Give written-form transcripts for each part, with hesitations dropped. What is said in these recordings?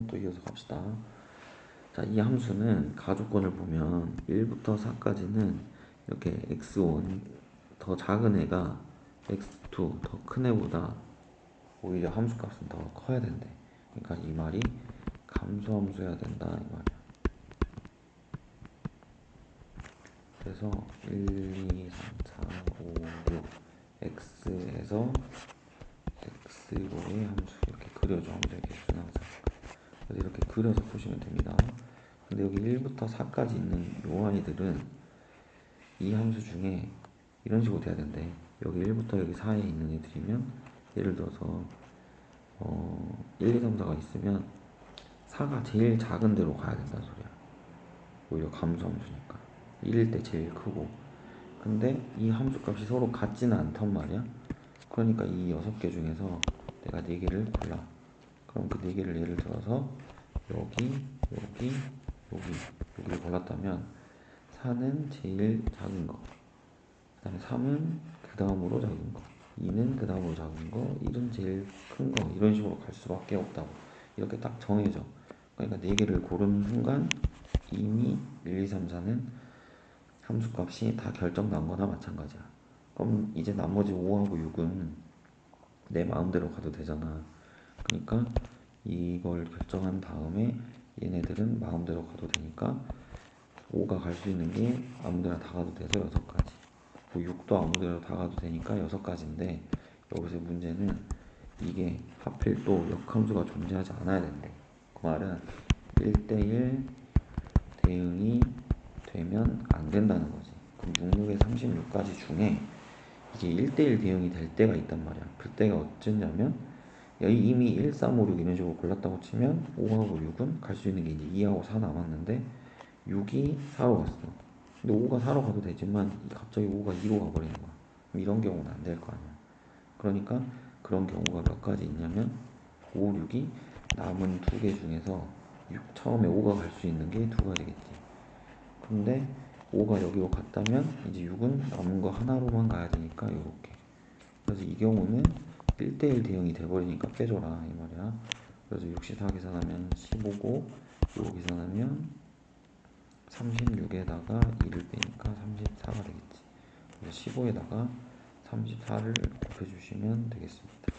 또 이어서 갑시다. 자, 이 함수는 가족권을 보면 1부터 4까지는 이렇게 x1 더 작은 애가 x2 더 큰 애보다 오히려 함수값은 더 커야 된대. 그러니까 이 말이 감소함수여야 된다 이 말이야. 그래서 1, 2, 3, 4, 5, 6 x에서 x로의 함수 이렇게 그려줘. 함수의 개수는 항상. 그래서 이렇게 그려서 푸시면 됩니다. 근데 여기 1부터 4까지 있는 요 아이들은 이 함수 중에 이런 식으로 돼야 된대. 여기 1부터 여기 4에 있는 애들이면 예를 들어서 1, 2, 3, 4가 있으면 4가 제일 작은 데로 가야 된다는 소리야. 오히려 감소함수니까 1일 때 제일 크고. 근데 이 함수값이 서로 같지는 않단 말이야. 그러니까 이 6개 중에서 내가 4개를 골라. 그럼 그 4개를 예를 들어서 여기, 여기, 여기를 골랐다면 4는 제일 작은 거, 그 다음에 3은 그 다음으로 작은 거, 2는 그 다음으로 작은 거, 1은 제일 큰 거, 이런 식으로 갈 수밖에 없다고. 이렇게 딱 정해져. 그러니까 4개를 고르는 순간 이미 1, 2, 3, 4는 함수값이 다 결정난 거나 마찬가지야. 그럼 이제 나머지 5하고 6은 내 마음대로 가도 되잖아. 그러니까 이걸 결정한 다음에 얘네들은 마음대로 가도 되니까 5가 갈 수 있는 게 아무데나 다 가도 돼서 6가지. 뭐 6도 아무데나 다 가도 되니까 6가지인데 여기서 문제는 이게 하필 또 역함수가 존재하지 않아야 된대. 그 말은 1대1 대응이 되면 안 된다는 거지. 그럼 66에 36가지 중에 이게 1대1 대응이 될 때가 있단 말이야. 그때가 어쩌냐면 이미 1, 3, 5, 6 이런 식으로 골랐다고 치면 5하고 6은 갈 수 있는 게 이제 2하고 4 남았는데 6이 4로 갔어. 근데 5가 4로 가도 되지만 갑자기 5가 2로 가버리는 거야. 이런 경우는 안 될 거 아니야. 그러니까 그런 경우가 몇 가지 있냐면 5, 6이 남은 2개 중에서 처음에 5가 갈 수 있는 게 2가지겠지. 근데 5가 여기로 갔다면 이제 6은 남은 거 하나로만 가야 되니까 이렇게. 그래서 이 경우는 1대1 대응이 돼버리니까 빼줘라 이 말이야. 그래서 64 계산하면 15고 이거 계산하면 36에다가 2를 빼니까 34가 되겠지. 그래서 15에다가 34를 곱해주시면 되겠습니다.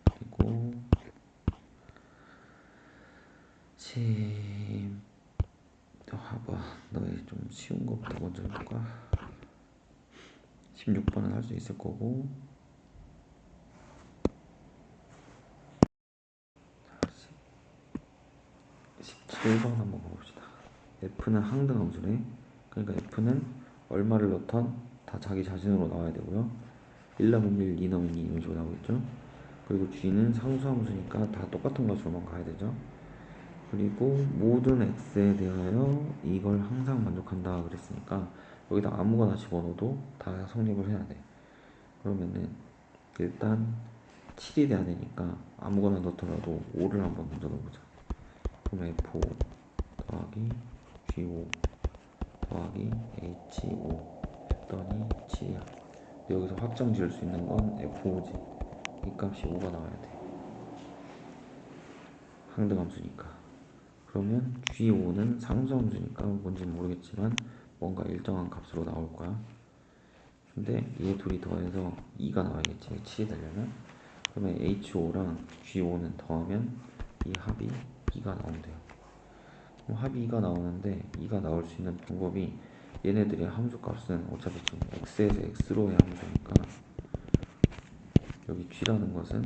그리고 봐봐, 너희 좀 쉬운 거부터 먼저 해볼까? 16번은 할 수 있을 거고 17번 한번 가봅시다. F는 항등함수래. 그러니까 F는 얼마를 넣던 다 자기 자신으로 나와야 되고요. 1 넣으면 1, 2 넣으면 2 이런 식으로 나오겠죠. 그리고 G는 상수함수니까 다 똑같은 것으로만 가야 되죠. 그리고 모든 X에 대하여 이걸 항상 만족한다 그랬으니까 여기다 아무거나 집어넣어도 다 성립을 해야 돼. 그러면은 일단 7이 돼야 되니까 아무거나 넣더라도 5를 한번 먼저 넣어보자. 그럼 F5 더하기 G5 더하기 H5 했더니 7이야. 여기서 확정 지을 수 있는 건 F5지. 이 값이 5가 나와야 돼. 항등함수니까. 그러면 G5는 상수함수니까 뭔지 모르겠지만 뭔가 일정한 값으로 나올 거야. 근데 얘 둘이 더해서 2가 나와야겠지. 7이 되려면. 그러면 H5랑 G5는 더하면 이 합이 2가 나온대요. 그럼 합이 2가 나오는데 2가 나올 수 있는 방법이 얘네들의 함수값은 어차피 지금 x에서 x로의 함수니까 여기 g라는 것은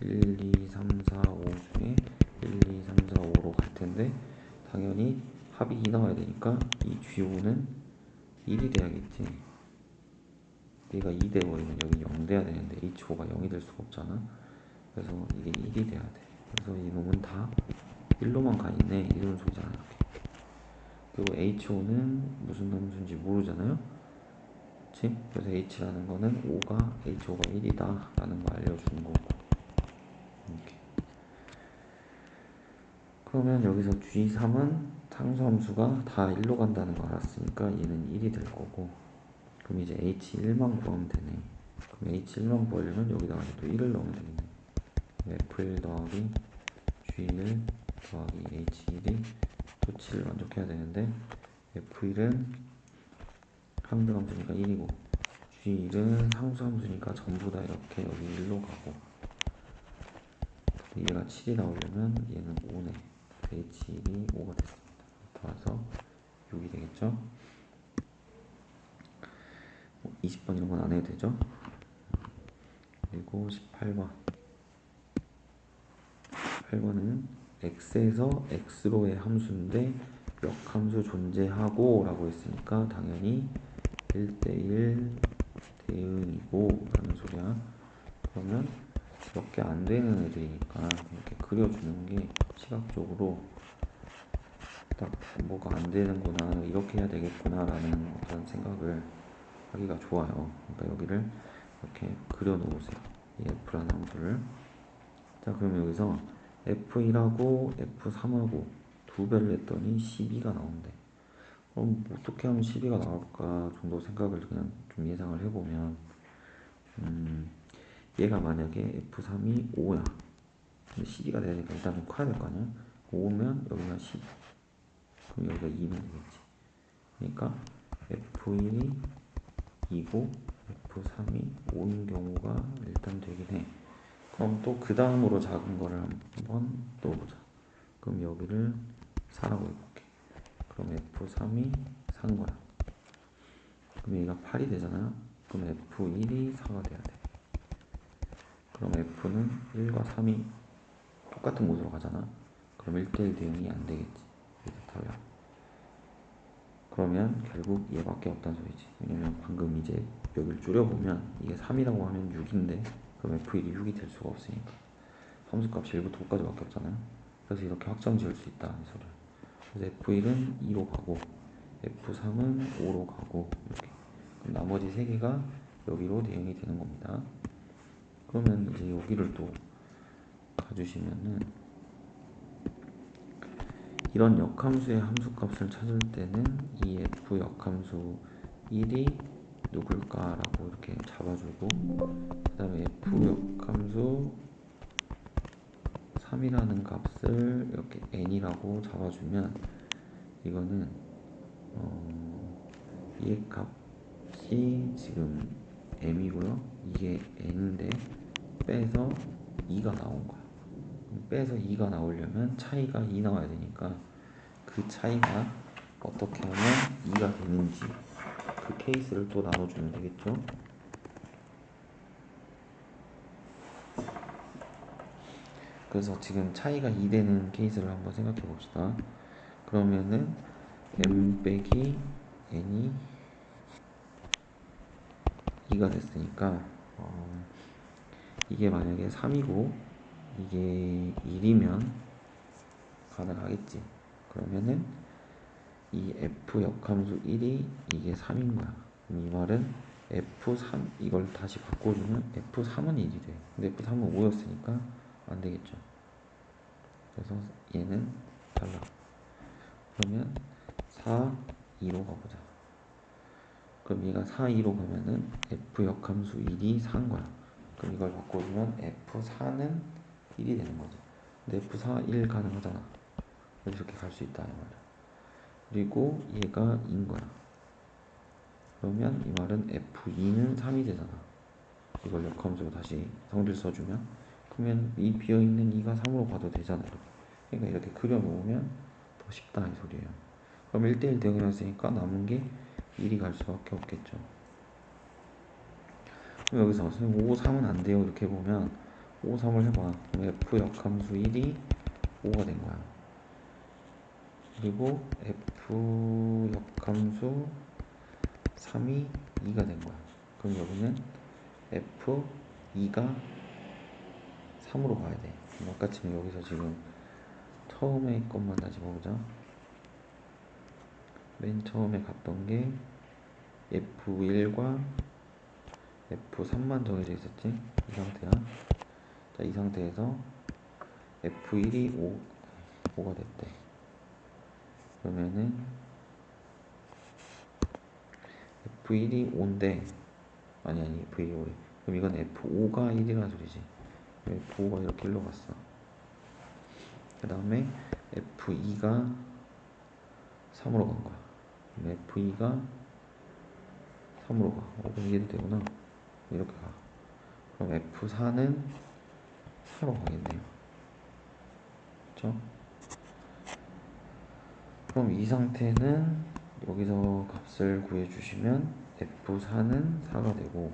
1, 2, 3, 4, 5 중에 1, 2, 3, 4, 5로 갈 텐데 당연히 합이 2 나와야 되니까 이 g5는 1이 돼야겠지. 얘가 2 돼버리면 여기 0 돼야 되는데 h5가 0이 될 수가 없잖아. 그래서 이게 1이 돼야 돼. 그래서 이놈은 다 1로만 가 있네 이런 소리잖아. 이렇게. 그리고 H5는 무슨 함수인지 모르잖아요. 그치? 그래서 H라는 거는 5가 H5가 1이다 라는 거 알려주는 거고. 이렇게. 그러면 여기서 G3은 상수함수가 다 1로 간다는 거 알았으니까 얘는 1이 될 거고. 그럼 이제 H1만 구하면 되네. 그럼 H1만 구하려면 여기다가 또 1을 넣으면 되겠네. F1 더하기 G1 더하기 H1이 토치를 만족해야 되는데 F1은 항등 함수니까 1이고 G1은 상수 함수니까 전부 다 이렇게 여기 1로 가고 얘가 7이 나오려면 얘는 5네. H1이 5가 됐습니다. 따라서 6이 되겠죠? 20번 이런 건 안 해도 되죠? 그리고 18번. 8번은 x에서 x로의 함수인데 역함수 존재하고 라고 했으니까 당연히 1대1 대응이고 라는 소리야. 그러면 몇 개 안 되는 애들이니까 이렇게 그려주는 게 시각적으로 딱 뭐가 안 되는구나, 이렇게 해야 되겠구나 라는 그런 생각을 하기가 좋아요. 그러니까 여기를 이렇게 그려 놓으세요. 이 f라는 함수를. 자, 그럼 여기서 f1하고 f3하고 두 배를 했더니 12가 나온대. 그럼 어떻게 하면 12가 나올까 정도 생각을 그냥 좀 예상을 해보면 얘가 만약에 f3이 5야. 근데 12가 되니까 일단 좀 커야 될 거 아니야? 5면 여기가 10. 그럼 여기가 2면 되겠지. 그러니까 f1이 2고 f3이 5인 경우가 일단 되긴 해. 그럼 또 그 다음으로 작은 거를 한번 넣어보자. 그럼 여기를 4라고 해볼게. 그럼 f3이 4인 거야. 그럼 얘가 8이 되잖아. 그럼 f1이 4가 돼야 돼. 그럼 f는 1과 3이 똑같은 곳으로 가잖아. 그럼 1대1 대응이 안 되겠지. 이렇게 달라. 그러면 결국 얘밖에 없다는 소리지. 왜냐면 방금 이제 여기를 줄여보면 이게 3이라고 하면 6인데 그럼 f1이 6이 될 수가 없으니까 함수값이 1부터 5까지 밖에 없잖아요. 그래서 이렇게 확정 지을 수 있다 이 소리야. 그래서 f1은 2로 가고 f3은 5로 가고 이렇게. 그럼 나머지 3개가 여기로 대응이 되는 겁니다. 그러면 이제 여기를 또 가주시면은 이런 역함수의 함수값을 찾을 때는 이 f 역함수 1이 누굴까 라고 이렇게 잡아주고 그 다음에 f 역함수 3이라는 값을 이렇게 n이라고 잡아주면 이거는 이 값이 지금 m이고요. 이게 n인데 빼서 2가 나온 거야. 빼서 2가 나오려면 차이가 2 나와야 되니까 그 차이가 어떻게 하면 2가 되는지 그 케이스를 또 나눠주면 되겠죠. 그래서 지금 차이가 2 되는 케이스를 한번 생각해 봅시다. 그러면은 m 빼기 n이 2가 됐으니까 이게 만약에 3이고 이게 1이면 가능하겠지. 그러면은 이 f 역함수 1이 이게 3인 거야. 그럼 이 말은 f3 이걸 다시 바꿔주면 f3은 1이 돼. 근데 f3은 5였으니까 안 되겠죠. 그래서 얘는 달라. 그러면 4, 2로 가보자. 그럼 얘가 4, 2로 가면은 f 역함수 1이 4인 거야. 그럼 이걸 바꿔주면 f4는 1이 되는 거죠. 근데 f4, 1 가능하잖아. 이렇게 갈 수 있다 이 말이야. 그리고 얘가 2인 거야. 그러면 이 말은 f2는 3이 되잖아. 이걸 역함수로 다시 성질 써주면 그러면 이 비어있는 2가 3으로 가도 되잖아. 그러니까 이렇게 그려놓으면 더 쉽다 이 소리예요. 그럼 1대1 대응했으니까 남은 게 1이 갈 수밖에 없겠죠. 그럼 여기서 선생님 5, 3은 안 돼요 이렇게 보면 5, 3을 해봐. 그럼 f 역함수 1이 5가 된 거야. 그리고 f 역함수 3이 2가 된 거야. 그럼 여기는 f2가 3으로 가야 돼. 아까 지금 여기서 지금 처음에 것만 다시 보자. 맨 처음에 갔던 게 F1과 F3만 정해져 있었지? 이 상태야. 자, 이 상태에서 F1이 5가 됐대. 그러면은 F1이 5인데 아니 F1이 5래. 그럼 이건 F5가 1이라는 소리지. F5가 이렇게 흘러갔어. 그 다음에 F2가 3으로 간 거야. F2가 3으로 가. 그럼 이해도 되구나. 이렇게 가. 그럼 F4는 4로 가겠네요. 그쵸? 그럼 이 상태는 여기서 값을 구해주시면 F4는 4가 되고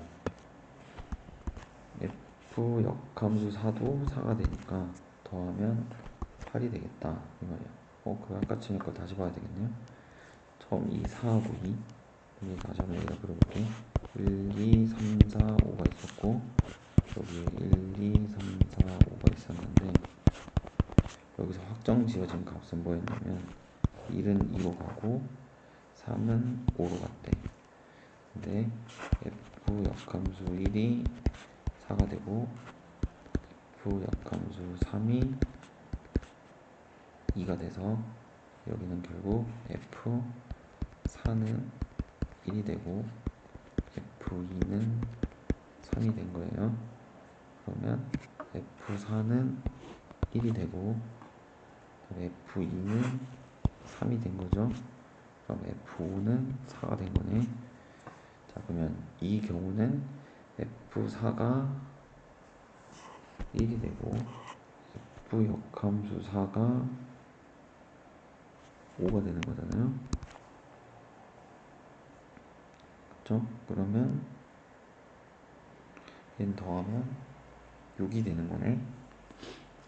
F 역함수 4도 4가 되니까 더하면 8이 되겠다 이 말이야. 그 아까 치니까 다시 봐야 되겠네요. 처음 2, 4하고 2 여기 다시 한번 여기다 그려볼게. 1, 2, 3, 4, 5가 있었고 여기 1, 2, 3, 4, 5가 있었는데 여기서 확정 지어진 값은 뭐였냐면 1은 2로 가고 3은 5로 갔대. 근데 F 역함수 1이 4가 되고 F 역함수 3이 2가 돼서 여기는 결국 F4는 1이 되고 F2는 3이 된 거예요. 그러면 F4는 1이 되고 F2는 3이 된 거죠. 그럼 F5는 4가 된 거네. 자, 그러면 이 경우는 F4가 1이 되고 F 역함수 4가 5가 되는 거잖아요. 그쵸? 그러면 얘는 더하면 6이 되는 거네.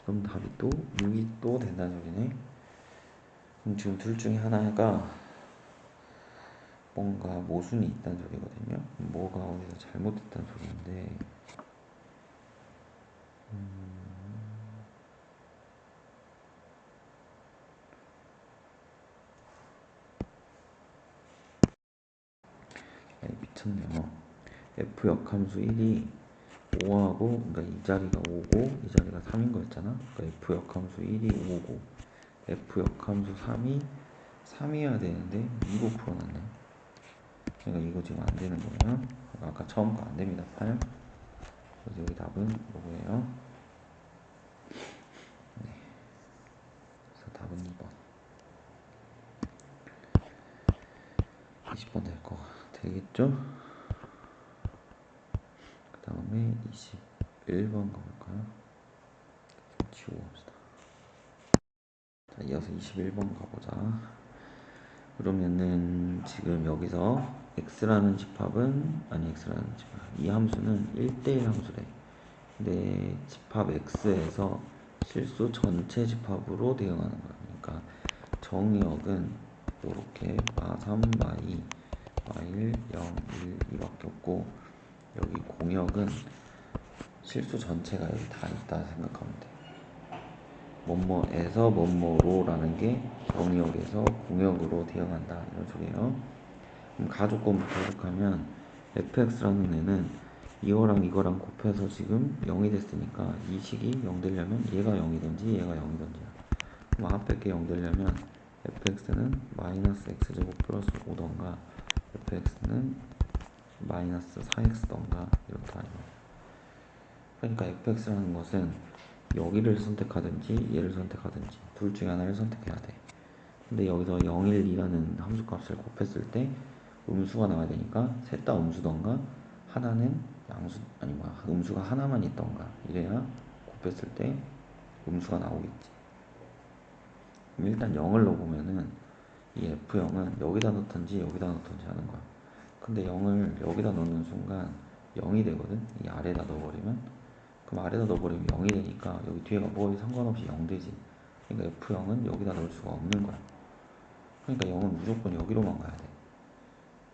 그럼 답이 또 6이 또 된다는 소리네. 그럼 지금 둘 중에 하나가 뭔가 모순이 있다는 소리거든요. 뭐가 어디서 잘못됐다는 소리인데 미쳤네요. F 역함수 1이 5하고 그러니까 이 자리가 5고 이 자리가 3인 거였잖아. 그러니까 F 역함수 1이 5고 F 역함수 3이 3이어야 되는데 2로 풀어놨네. 그러니까 이거 지금 안 되는 거예요. 아까 처음 거 안 됩니다. 8. 그래서 여기 답은 뭐예요? 네. 그래서 답은 2번. 20번 될 거 되겠죠? 그 다음에 21번 가볼까요? 좀 지우고 합시다. 자, 이어서 21번 가보자. 그러면은 지금 여기서 x라는 집합은 x라는 집합 이 함수는 1대1 함수래. 근데 집합 x에서 실수 전체 집합으로 대응하는 거야. 그러니까 정의역은 이렇게 마3, 마2, 마1, 0, 1 이밖에 없고 여기 공역은 실수 전체가 여기 다 있다 생각하면 돼. 뭐뭐에서 뭐뭐로라는 게 정의역에서 공역으로 대응한다 이런 소리예요. 그럼 가조건부터 해석하면 fx라는 애는 이거랑 이거랑 곱해서 지금 0이 됐으니까 이 식이 0 되려면 얘가 0이든지 얘가 0이든지야. 그럼 앞에 게 0 되려면 fx는 마이너스 x제곱 플러스 5던가 fx는 마이너스 4x던가 이렇게 하는 거야. 그러니까 fx라는 것은 여기를 선택하든지 얘를 선택하든지 둘 중에 하나를 선택해야 돼. 근데 여기서 0, 1, 2라는 함수값을 곱했을 때 음수가 나와야 되니까 셋 다 음수던가 하나는 양수 아니 음수가 하나만 있던가 이래야 곱했을 때 음수가 나오겠지. 그럼 일단 0을 넣어보면은 이 F0은 여기다 넣던지 여기다 넣던지 하는 거야. 근데 0을 여기다 넣는 순간 0이 되거든. 이 아래다 넣어버리면 그럼 아래다 넣어버리면 0이 되니까 여기 뒤에가 뭐 상관없이 0 되지. 그러니까 F0은 여기다 넣을 수가 없는 거야. 그러니까 0은 무조건 여기로만 가야 돼.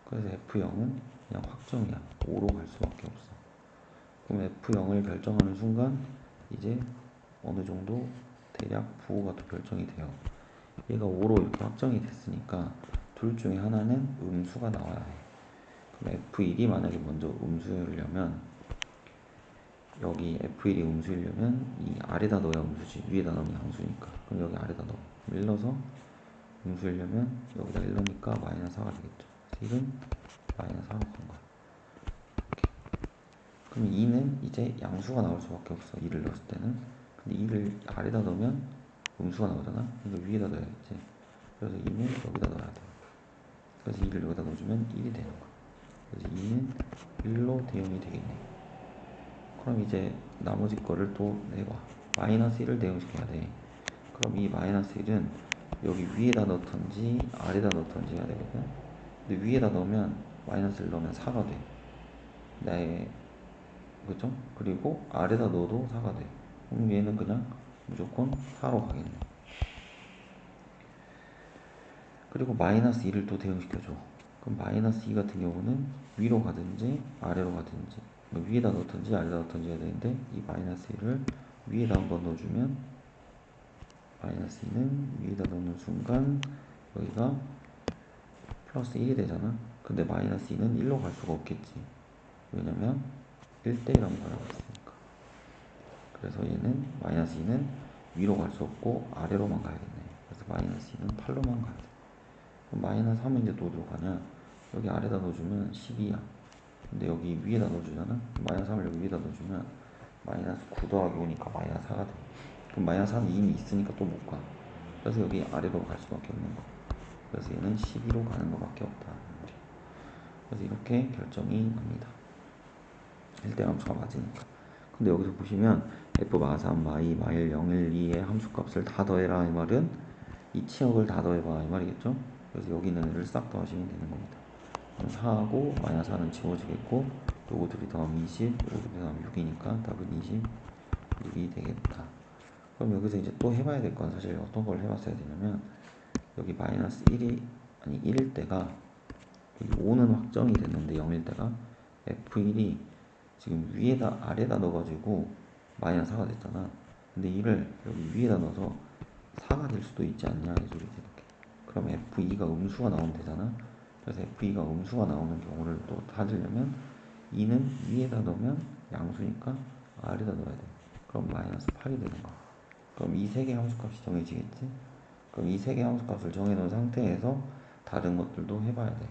그래서 F0은 그냥 확정이야. 5로 갈 수밖에 없어. 그럼 F0을 결정하는 순간 이제 어느 정도 대략 부호가 또 결정이 돼요. 얘가 5로 이렇게 확정이 됐으니까 둘 중에 하나는 음수가 나와야 해. 그럼 F1이 만약에 먼저 음수이려면 여기 F1이 음수이려면 이 아래다 넣어야 음수지. 위에다 넣으면 양수니까. 그럼 여기 아래다 넣어. 1 넣어서 음수이려면 여기다 1 넣으니까 마이너스 4가 되겠죠. 그래서 1은 마이너스 4로 간 거야. 그럼 2는 이제 양수가 나올 수밖에 없어. 2를 넣었을 때는. 근데 2를 아래다 넣으면 음수가 나오잖아. 이거 위에다 넣어야겠지. 그래서 2는 여기다 넣어야 돼. 그래서 2를 여기다 넣어주면 1이 되는 거야. 그래서 2는 1로 대응이 되겠네. 그럼 이제 나머지 거를 또 내봐. 마이너스 1을 대응시켜야 돼. 그럼 이 마이너스 1은 여기 위에다 넣던지 아래다 넣던지 해야 되거든. 근데 위에다 넣으면 마이너스를 넣으면 4가 돼. 네, 그죠? 그리고 아래다 넣어도 4가 돼. 그럼 얘는 그냥 무조건 4로 가겠네. 그리고 마이너스 2를 또 대응시켜줘. 그럼 마이너스 2 같은 경우는 위로 가든지 아래로 가든지 뭐 위에다 넣든지 아래다 넣든지 해야 되는데 이 마이너스 1을 위에다 한번 넣어주면 마이너스 2는 위에다 넣는 순간 여기가 플러스 1이 되잖아. 근데 마이너스 2는 1로 갈 수가 없겠지. 왜냐면 1대1 한번 가라고 했으니까. 그래서 얘는 마이너스 2는 위로 갈 수 없고 아래로만 가야겠네. 그래서 마이너스 2는 8로만 가야 돼. 그럼 마이너스 3은 이제 또 어디로 가냐? 여기 아래다 넣어주면 12야. 근데 여기 위에다 넣어주잖아. 마이너스 3을 여기 위에다 넣어주면 마이너스 9 더하기 5니까 마이너스 4가 돼. 그럼 마이너스 4는 이미 있으니까 또 못 가. 그래서 여기 아래로 갈 수밖에 없는 거. 그래서 얘는 12로 가는 것밖에 없다. 그래서 이렇게 결정이 납니다. 1대 함수가 맞으니까. 근데 여기서 보시면 f 마3, 마2, 마1, 0, 1, 2의 함수값을 다 더해라 이 말은 이 치역을 다 더해봐 이 말이겠죠. 그래서 여기 있는 애를 싹 더하시면 되는 겁니다. 그럼 4하고 마이너스 4는 지워지겠고 요거 둘이 더하면 20, 요거 둘이 더하면 6이니까 답은 26이 되겠다. 그럼 여기서 이제 또 해봐야 될 건 사실 어떤 걸 해봤어야 되냐면 여기 마이너스 1이 아니 1일 때가 여기 5는 확정이 됐는데 0일 때가 f1이 지금 위에다 아래다 넣어가지고 마이너스 4가 됐잖아. 근데 이를 여기 위에다 넣어서 4가 될 수도 있지 않냐 이 소리지 이렇게. 그럼 f2가 음수가 나오면 되잖아. 그래서 f2가 음수가 나오는 경우를 또 찾으려면 2는 위에다 넣으면 양수니까 아래다 넣어야 돼. 그럼 마이너스 8이 되는 거야. 그럼 이 세 개 함수값이 정해지겠지? 그럼 이 세 개 함수값을 정해놓은 상태에서 다른 것들도 해봐야 돼.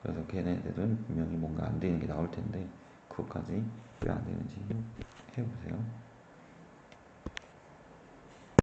그래서 걔네들은 분명히 뭔가 안 되는 게 나올 텐데 그것까지 왜 안 되는지 해보세요.